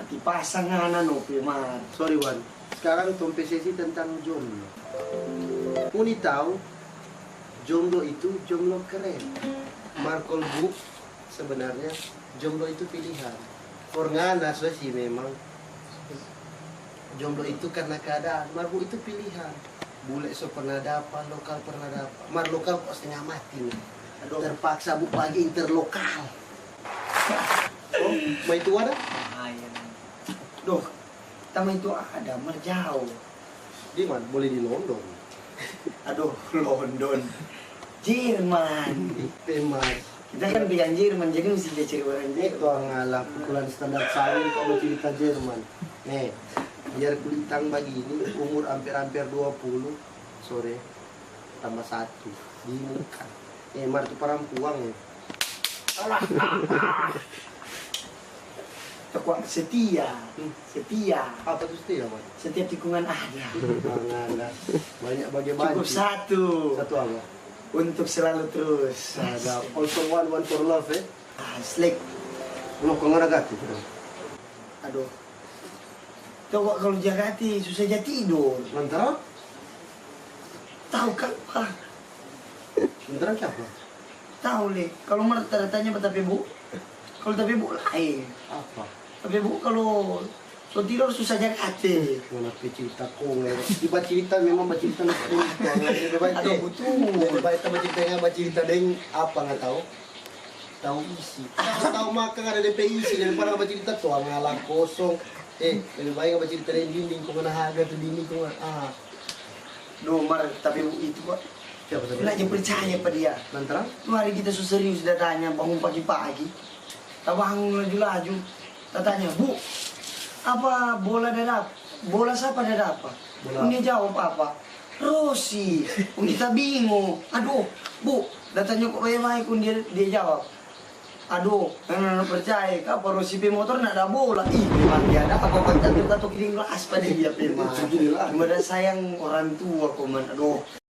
mati pasangan no Mar. Sorry Wan, sekarang kompetisi tentang jomblo. Uni tahu jomblo itu jomblo keren. Markol Book sebenarnya jomblo itu pilihan. Forngana sih memang jomblo itu karena keadaan. Marbu itu pilihan. Bule so pernah dapat, lokal pernah dapat. Mar lokal kok setengah mati nih. Terpaksa bu pagi interlokal. Oh, mau itu ada? Bahaya. Duh, tama itu ada merjau. Di mana? Boleh di London. Aduh, London. Jerman. Mas. Kita kan bilang Jerman, jadi mesti dia cari orang Itu Jerman. ngalah pukulan standar sawit kalau cerita Jerman. Nih, biar kulitang begini, umur hampir-hampir 20 sore tambah 1 di muka. Mar itu perempuan ya. Kok setia, setia. Apa tuh setia, Mas? Setiap tikungan ada. Ngalah. Banyak bagi-bagi. Cukup satu. Satu apa? Untuk selalu terus. Ada all for one, one for love eh. Aslik. Belum kau ngeragati bro. Aduh. Coba kalau jagati susah aja tidur. Lantaran? Tahu kan pak? Lantaran siapa? Tahu le. Kalau mereka tanya tapi bu, kalau tapi bu lain. Apa? Tapi bu kalau so tidur susah jagati. Mana cerita kong ya. Tiba cerita memang baca cerita nak Aduh betul. Lebih baik kita baca cerita baca cerita dengan apa nggak tahu? Tahu isi. Tahu makan ada DP isi daripada baca cerita tuh ngalah kosong. Lebih baik baca cerita dengan dinding kau mana harga tuh dinding kau Duh mar tapi bu itu kok. Siapa tadi? Belajar percaya pada dia. Lantaran? Mari kita serius datanya bangun pagi-pagi. Tak bangun laju-laju. Tanya, Bu, apa bola dah dapat? Bola siapa dah dapat? Bola. Dia jawab apa? Rossi. Kita bingung. Aduh, Bu, datanya kok baik-baik dia jawab. Aduh, nggak percaya. Apa Rossi pe motor nak ada bola? Ih, memang dia ada apa kata kirim kelas pada dia pe. Gimana sayang orang tua koman. Aduh.